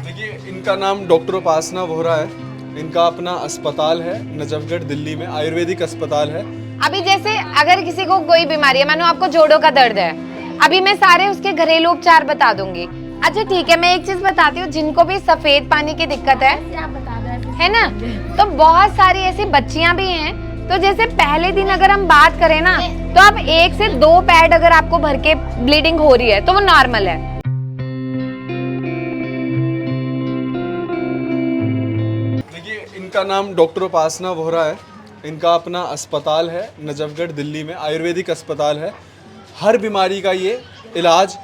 देखिए, इनका नाम डॉक्टर उपासना वोहरा है। इनका अपना अस्पताल है नजफगढ़ दिल्ली में, आयुर्वेदिक अस्पताल है। अभी जैसे अगर किसी को कोई बीमारी है, मानो आपको जोड़ों का दर्द है, अभी मैं सारे उसके घरेलू उपचार बता दूंगी। अच्छा ठीक है, मैं एक चीज बताती हूँ, जिनको भी सफेद पानी की दिक्कत है ना, तो बहुत सारी ऐसी बच्चियां भी हैं। तो जैसे पहले दिन अगर हम बात करें ना, तो आप 1 से 2 पैड अगर आपको भर के ब्लीडिंग हो रही है तो वो नॉर्मल है। देखिए, इनका नाम डॉक्टर उपासना वोहरा है। इनका अपना अस्पताल है नजफगढ़ दिल्ली में, आयुर्वेदिक अस्पताल है। हर बीमारी का ये इलाज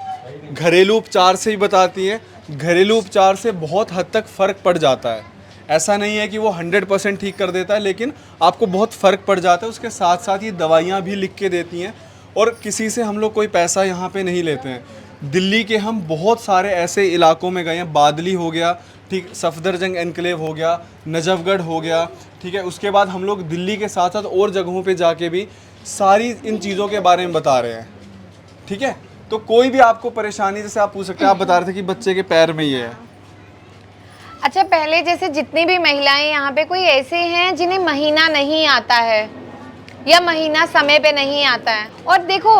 घरेलू उपचार से ही बताती हैं। घरेलू उपचार से बहुत हद तक फ़र्क पड़ जाता है। ऐसा नहीं है कि वो 100% ठीक कर देता है, लेकिन आपको बहुत फ़र्क पड़ जाता है। उसके साथ साथ ये दवाइयाँ भी लिख के देती हैं, और किसी से हम लोग कोई पैसा यहाँ पे नहीं लेते हैं। दिल्ली के हम बहुत सारे ऐसे इलाकों में गए हैं, बादली हो गया, ठीक, सफदरजंग एनक्लेव हो गया, नजफगढ़ हो गया, ठीक है। उसके बाद हम लोग दिल्ली के साथ साथ और जगहों पे जाके भी सारी इन चीज़ों के बारे में बता रहे हैं, ठीक है। तो कोई भी आपको परेशानी, जैसे आप पूछ सकते हैं, आप बता रहे थे कि बच्चे के पैर में ये है। अच्छा, पहले जैसे जितनी भी महिलाएं यहाँ पे, कोई ऐसे हैं जिन्हें महीना नहीं आता है या महीना समय पे नहीं आता है। और देखो,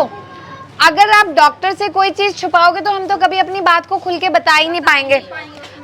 अगर आप डॉक्टर से कोई चीज छुपाओगे तो हम तो कभी अपनी बात को खुल के बता ही नहीं पाएंगे।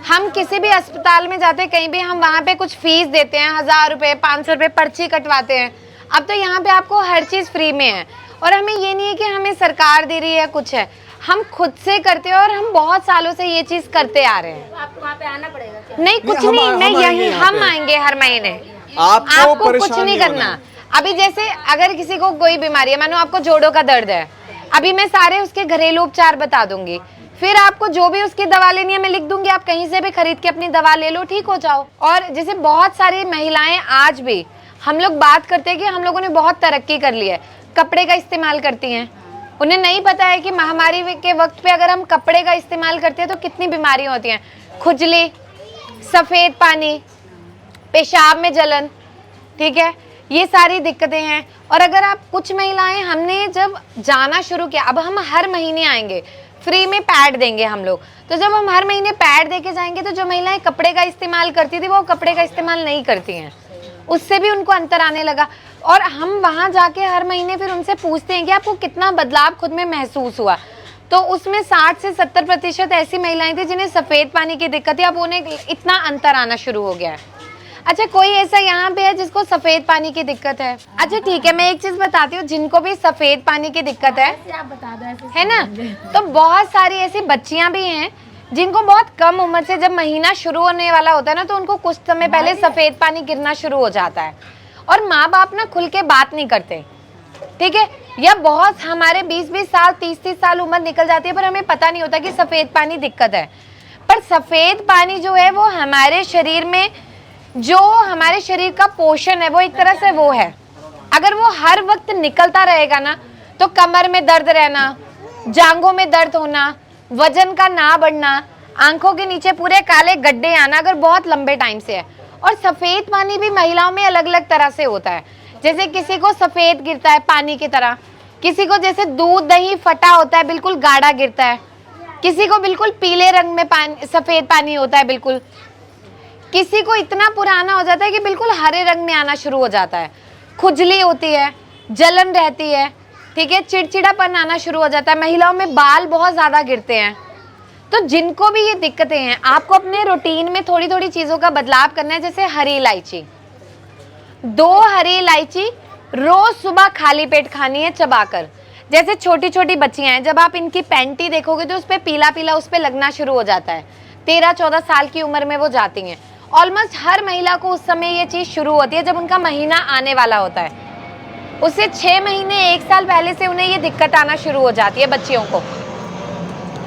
हम किसी भी अस्पताल में जाते, कहीं भी, हम वहाँ पे कुछ फीस देते हैं, 1000 रुपए 500 रुपए पर्ची कटवाते हैं। अब तो यहाँ पे आपको हर चीज फ्री में है, और हमें ये नहीं है कि हमें सरकार दे रही है कुछ है, हम खुद से करते हैं, और हम बहुत सालों से ये चीज करते आ रहे हैं। आपको वहाँ पे आना पड़ेगा क्या? नहीं, कुछ नहीं, मैं यही, हम आएंगे हर महीने। आपको कुछ नहीं करना। अभी जैसे अगर किसी को कोई बीमारी है, मानो आपको जोड़ों का दर्द है, अभी मैं सारे उसके घरेलू उपचार बता दूंगी। फिर आपको जो भी उसकी दवा लेनी है मैं लिख दूंगी, आप कहीं से भी खरीद के अपनी दवा ले लो, ठीक हो जाओ। और जैसे बहुत सारी महिलाएं आज भी, हम लोग बात करते हैं कि हम लोगों ने बहुत तरक्की कर ली है, कपड़े का इस्तेमाल करती हैं। उन्हें नहीं पता है कि महामारी के वक्त पे अगर हम कपड़े का इस्तेमाल करते हैं तो कितनी बीमारियां होती हैं। खुजली, सफ़ेद पानी, पेशाब में जलन, ठीक है, ये सारी दिक्कतें हैं। और अगर आप, कुछ महिलाएं, हमने जब जाना शुरू किया, अब हम हर महीने आएंगे, फ्री में पैड देंगे हम लोग। तो जब हम हर महीने पैड देके जाएंगे तो जो महिलाएं कपड़े का इस्तेमाल करती थी वो कपड़े का इस्तेमाल नहीं करती हैं, उससे भी उनको अंतर आने लगा। और हम वहाँ जाके हर महीने फिर उनसे पूछते हैं कि आपको कितना बदलाव खुद में महसूस हुआ। तो उसमें 60 से 70% ऐसी महिलाएं थी जिन्हें सफ़ेद पानी की दिक्कत है, अब उन्हें इतना अंतर आना शुरू हो गया है। अच्छा, कोई ऐसा यहाँ पे है जिसको सफ़ेद पानी की दिक्कत है? अच्छा ठीक है, मैं एक चीज़ बताती हूँ, जिनको भी सफ़ेद पानी की दिक्कत है, आप बता दो ऐसे है ना, तो बहुत सारी ऐसी बच्चियां भी हैं जिनको बहुत कम उम्र से, जब महीना शुरू होने वाला होता है ना, तो उनको कुछ समय पहले सफ़ेद पानी गिरना शुरू हो जाता है, और माँ बाप ना खुल के बात नहीं करते, ठीक है। या बहुत, हमारे 20-20 साल 30-30 साल उम्र निकल जाती है, पर हमें पता नहीं होता कि सफ़ेद पानी दिक्कत है। पर सफ़ेद पानी जो है वो हमारे शरीर में, जो हमारे शरीर का पोषण है, वो एक तरह से वो है। अगर वो हर वक्त निकलता रहेगा ना, तो कमर में दर्द रहना, जांघों में दर्द होना, वजन का ना बढ़ना, आंखों के नीचे पूरे काले गड्ढे आना, अगर बहुत लंबे टाइम से है। और सफ़ेद पानी भी महिलाओं में अलग अलग तरह से होता है। जैसे किसी को सफ़ेद गिरता है पानी की तरह, किसी को जैसे दूध दही फटा होता है बिल्कुल गाढ़ा गिरता है, किसी को बिल्कुल पीले रंग में सफ़ेद पानी होता है बिल्कुल, किसी को इतना पुराना हो जाता है कि बिल्कुल हरे रंग में आना शुरू हो जाता है। खुजली होती है, जलन रहती है, ठीक है, चिड़चिड़ापन आना शुरू हो जाता है, महिलाओं में बाल बहुत ज़्यादा गिरते हैं। तो जिनको भी ये दिक्कतें हैं, आपको अपने रूटीन में थोड़ी थोड़ी चीज़ों का बदलाव करना है। जैसे हरी इलायची, 2 हरी इलायची रोज सुबह खाली पेट खानी है चबाकर। जैसे छोटी छोटी बच्चियां हैं, जब आप इनकी पैंटी देखोगे तो उस पर पीला पीला उस पर लगना शुरू हो जाता है, 13-14 साल की उम्र में वो जाती हैं। ऑलमोस्ट हर महिला को उस समय ये चीज़ शुरू होती है जब उनका महीना आने वाला होता है। उससे 6 महीने 1 साल पहले से उन्हें ये दिक्कत आना शुरू हो जाती है बच्चियों को।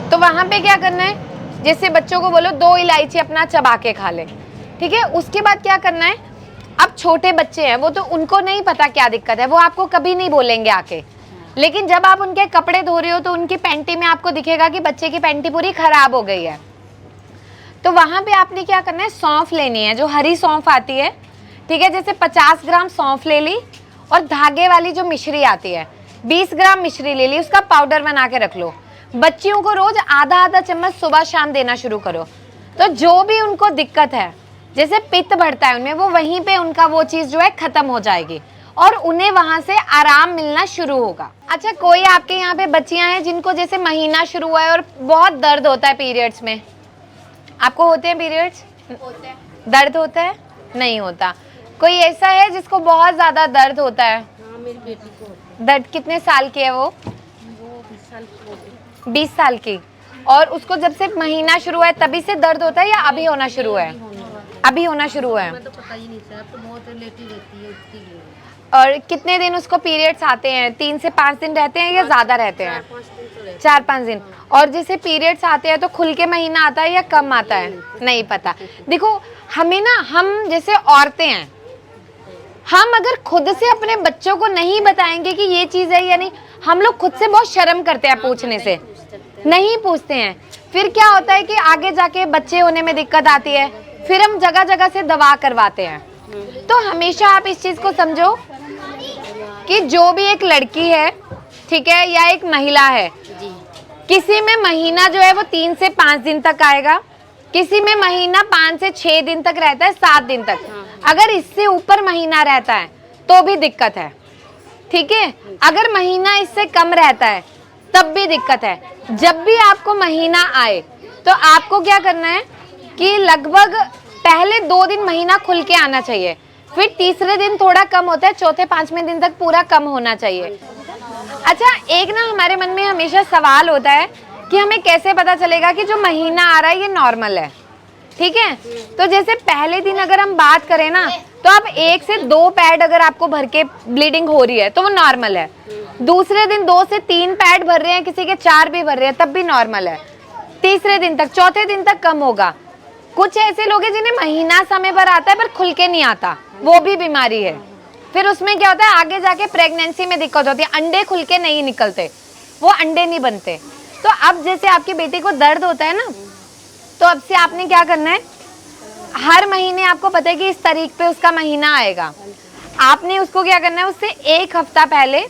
तो वहाँ पे क्या करना है, जैसे बच्चों को बोलो 2 इलायची अपना चबा के खा ले, ठीक है। उसके बाद क्या करना है, अब छोटे बच्चे हैं, वो तो उनको नहीं पता क्या दिक्कत है, वो आपको कभी नहीं बोलेंगे आके, लेकिन जब आप उनके कपड़े धो रहे हो तो उनकी पैंटी में आपको दिखेगा कि बच्चे की पैंटी पूरी खराब हो गई है। तो वहाँ पे आपने क्या करना है, सौंफ लेनी है, जो हरी सौंफ आती है, ठीक है। जैसे 50 ग्राम सौंफ ले ली, और धागे वाली जो मिश्री आती है 20 ग्राम मिश्री ले ली, उसका पाउडर बना के रख लो। बच्चियों को रोज आधा आधा चम्मच सुबह शाम देना शुरू करो। तो जो भी उनको दिक्कत है, जैसे पित्त बढ़ता है उनमें, वो वहीं पे उनका वो चीज जो है खत्म हो जाएगी और उन्हें वहां से आराम मिलना शुरू होगा। अच्छा, कोई आपके यहाँ पे बच्चियां हैं जिनको जैसे महीना शुरू हुआ है और बहुत दर्द होता है पीरियड्स में? आपको होते हैं पीरियड्स? होते हैं। दर्द होता है? नहीं होता। कोई ऐसा है जिसको बहुत ज्यादा दर्द होता है? हाँ, मेरी बेटी को होता है। दर्द कितने साल की है वो? 20 साल की होगी। 20 साल की। और उसको जब से महीना शुरू हुआ है तभी से दर्द होता है या अभी होना शुरू हुआ है? अभी होना शुरू हुआ है। मैं तो पता ही नहीं चला, तो बहुत लेटी रहती है, उठती नहीं है। और कितने दिन उसको पीरियड्स आते हैं? 3 से 5 दिन रहते हैं या ज्यादा रहते हैं? 4-5 दिन तो रहते 4-5 दिन। और जैसे पीरियड्स आते हैं तो खुल के महीना आता है या कम आता है? नहीं पता। देखो, हमें ना, हम जैसे औरतें हैं, हम अगर खुद से अपने बच्चों को नहीं बताएंगे कि ये चीज है या नहीं, हम लोग खुद से बहुत शर्म करते हैं पूछने से, नहीं पूछते हैं। फिर क्या होता है कि आगे जाके बच्चे होने में दिक्कत आती है, फिर हम जगह जगह से दवा करवाते हैं। तो हमेशा आप इस चीज को समझो कि जो भी एक लड़की है, ठीक है, या एक महिला है, जी। किसी में महीना जो है वो 3 से 5 दिन तक आएगा, किसी में महीना 5 से 6 दिन तक रहता है, 7 दिन तक। अगर इससे ऊपर महीना रहता है तो भी दिक्कत है, ठीक है। अगर महीना इससे कम रहता है तब भी दिक्कत है। जब भी आपको महीना आए तो आपको क्या करना है कि लगभग पहले 2 दिन महीना खुल के आना चाहिए, फिर तीसरे दिन थोड़ा कम होता है, चौथे 5वें दिन तक पूरा कम होना चाहिए। अच्छा, एक ना हमारे मन में हमेशा सवाल होता है कि हमें कैसे पता चलेगा कि जो महीना आ रहा है ये नॉर्मल है, ठीक है। तो जैसे पहले दिन अगर हम बात करें ना, तो आप 1 से 2 पैड अगर आपको भर के ब्लीडिंग हो रही है तो वो नॉर्मल है। दूसरे दिन 2 से 3 पैड भर रहे हैं, किसी के 4 भी भर रहे हैं, तब भी नॉर्मल है। तीसरे दिन तक, चौथे दिन तक कम होगा। कुछ ऐसे लोग हैं जिन्हें महीना समय पर आता है पर खुल के नहीं आता, वो भी बीमारी है। फिर उसमें क्या होता है, आगे जाके प्रेगनेंसी में दिक्कत होती है, अंडे खुल के नहीं निकलते, वो अंडे नहीं बनते। तो अब जैसे आपकी बेटी को दर्द होता है ना, तो अब से आपने क्या करना है, हर महीने आपको पता है कि इस तारीख पे उसका महीना आएगा, आपने उसको क्या करना है, उससे 1 हफ्ता पहले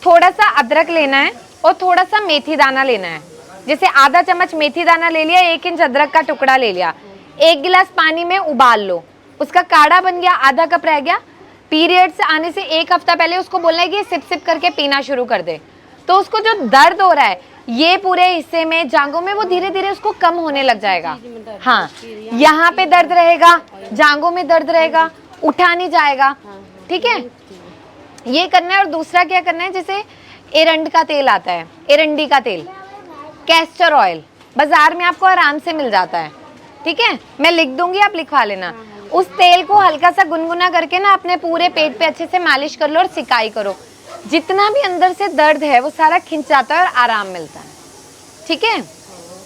थोड़ा सा अदरक लेना है और थोड़ा सा मेथी दाना लेना है। जैसे आधा चम्मच मेथी दाना ले लिया, 1 इंच अदरक का टुकड़ा ले लिया, 1 गिलास पानी में उबाल लो, उसका काढ़ा बन गया, आधा कप रह गया। पीरियड्स आने से 1 हफ्ता पहले उसको बोलना है कि सिप सिप करके पीना शुरू कर दे। तो उसको जो दर्द हो रहा है ये पूरे हिस्से में, जांघों में, वो धीरे धीरे उसको कम होने लग जाएगा। हाँ, यहाँ पे दर्द रहेगा, जांघों में दर्द रहेगा, उठा नहीं जाएगा, ठीक है। ये करना है। और दूसरा क्या करना है, जैसे एरंड का तेल आता है, एरंडी का तेल, कैस्टर ऑयल बाजार में आपको आराम से मिल जाता है, ठीक है, मैं लिख दूंगी, आप लिखवा लेना। उस तेल को हल्का सा गुनगुना करके ना अपने पूरे पेट पे अच्छे से मालिश कर लो और सिकाई करो। जितना भी अंदर से दर्द है वो सारा खिंच जाता है और आराम मिलता है, ठीक है।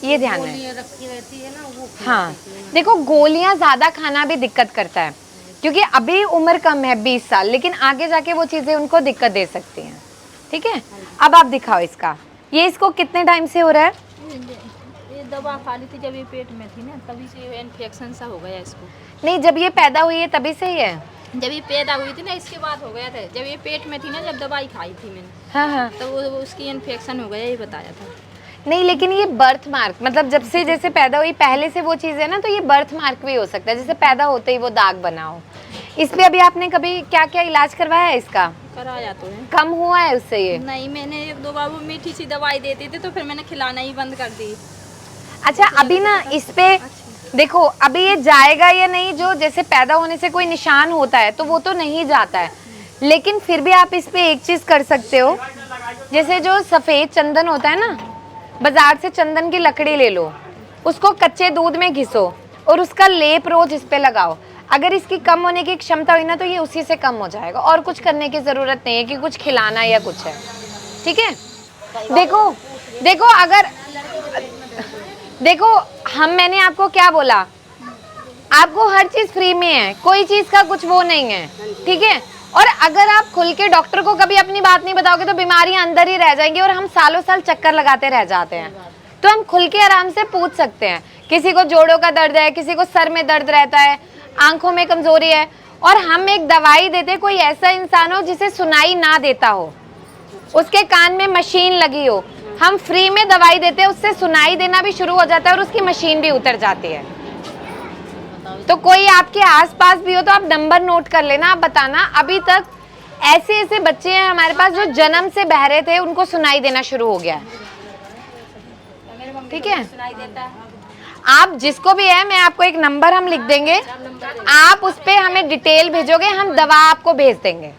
ये ध्यान है। गोलियां रखी रहती है ना, वो हाँ, देखो, गोलियां ज्यादा खाना भी दिक्कत करता है, क्योंकि अभी उम्र कम है 20 साल, लेकिन आगे जाके वो चीजें उनको दिक्कत दे सकती हैं, ठीक है। अब आप दिखाओ इसका, ये इसको कितने टाइम से हो रहा है? ये दवा खा ली थी जब ये पेट में थी ना, तभी से इन्फेक्शन सा हो गया इसको। नहीं, जब ये पैदा हुई है तभी से ही है? जब ये पैदा हुई थी ना, इसके बाद हो गया था। जब ये पेट में थी ना, जब दवाई खाई थी मैंने, हाँ हाँ। तो वो उसकी इन्फेक्शन हो गया, ये बताया था। नहीं, लेकिन ये बर्थ मार्क, मतलब जब से जैसे पैदा हुई पहले से वो चीज़ है ना, तो ये बर्थ मार्क भी हो सकता है, जैसे पैदा होते ही वो दाग बना हो। इस पे अभी आपने कभी क्या क्या इलाज करवाया है इसका? कराया तो है। कम हुआ है उससे ये? नहीं, मैंने 1-2 बार वो मीठी सी दवाई देती थी, तो फिर मैंने खिलाना ही बंद कर दी। अच्छा, अभी ना इस पे देखो, अभी ये जाएगा या नहीं, जो जैसे पैदा होने से कोई निशान होता है तो वो तो नहीं जाता है, लेकिन फिर भी आप इस पे एक चीज कर सकते हो, जैसे जो सफेद चंदन होता है ना, बाजार से चंदन की लकड़ी ले लो, उसको कच्चे दूध में घिसो और उसका लेप रोज इस पे लगाओ। अगर इसकी कम होने की क्षमता हुई ना, तो ये उसी से कम हो जाएगा, और कुछ करने की जरूरत नहीं है कि कुछ खिलाना या कुछ है, ठीक है। देखो देखो, अगर देखो, मैंने आपको क्या बोला, आपको हर चीज फ्री में है, कोई चीज का कुछ वो नहीं है, ठीक है। और अगर आप खुल के डॉक्टर को कभी अपनी बात नहीं बताओगे तो बीमारियां अंदर ही रह जाएंगी और हम सालों साल चक्कर लगाते रह जाते हैं। तो हम खुल के आराम से पूछ सकते हैं, किसी को जोड़ों का दर्द है, किसी को सर में दर्द रहता है, आंखों में कमजोरी है, और हम एक दवाई देते, कोई ऐसा इंसान हो जिसे सुनाई ना देता हो, उसके कान में मशीन लगी हो, हम फ्री में दवाई देते हैं, उससे सुनाई देना भी शुरू हो जाता है और उसकी मशीन भी उतर जाती है, तो कोई आपके आसपास भी हो तो आप नंबर नोट कर लेना, आप बताना। अभी तक ऐसे ऐसे बच्चे हैं हमारे पास जो जन्म से बहरे थे, उनको सुनाई देना शुरू हो गया है। ठीक है, सुनाई देता है। आप जिसको भी है, मैं आपको एक नंबर हम लिख देंगे, आप उस पे हमें डिटेल भेजोगे, हम दवा आपको भेज देंगे।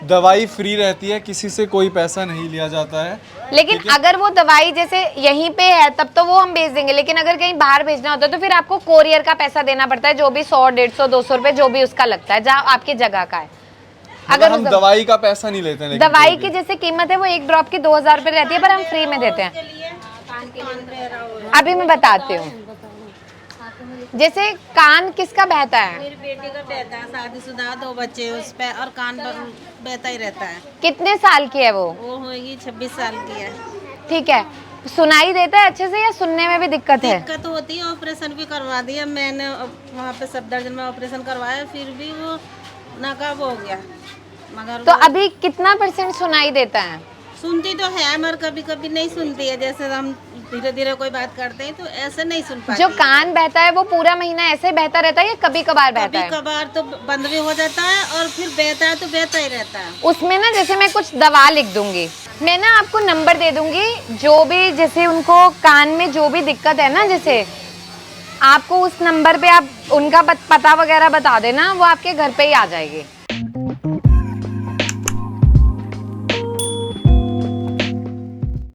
दवाई फ्री रहती है, किसी से कोई पैसा नहीं लिया जाता है। लेकिन अगर वो दवाई जैसे यहीं पे है तब तो वो हम भेज देंगे, लेकिन अगर कहीं बाहर भेजना होता है तो फिर आपको कोरियर का पैसा देना पड़ता है, जो भी 100, 150, 200 रुपए जो भी उसका लगता है, जहाँ आपकी जगह का है। अगर हम दवाई का पैसा नहीं लेते हैं, लेकिन दवाई की जैसे कीमत है वो एक ड्रॉप की 2000 रुपए रहती है, पर हम फ्री में देते हैं। अभी मैं बताती हूँ, जैसे कान किसका बहता है? मेरी बेटी का बहता है, शादीशुदा 2 बच्चे उस पे, और कान बहता ही रहता है। कितने साल की है वो? वो होगी 26 साल की है। ठीक है, सुनाई देता है अच्छे से या सुनने में भी दिक्कत है? दिक्कत होती है, ऑपरेशन भी करवा दिया मैंने, वहाँ पे सफदरजंग में ऑपरेशन करवाया, फिर भी वो नाकाब हो गया। मगर तो वो अभी कितना % सुनाई देता है? सुनती तो है, मगर कभी कभी नहीं सुनती है। जैसे हम धीरे धीरे कोई बात करते हैं तो ऐसे नहीं सुन पाती। जो कान बहता है वो पूरा महीना ऐसे बहता रहता है या कभी कभार बहता कभी है? कभार तो बंद भी हो जाता है, और फिर बहता है तो बहता ही रहता है। उसमें ना जैसे मैं कुछ दवा लिख दूंगी, मैं ना आपको नंबर दे दूंगी, जो भी जैसे उनको कान में जो भी दिक्कत है ना, जैसे आपको उस नंबर पे आप उनका पता वगैरह बता देना, वो आपके घर पे ही आ जाएगी।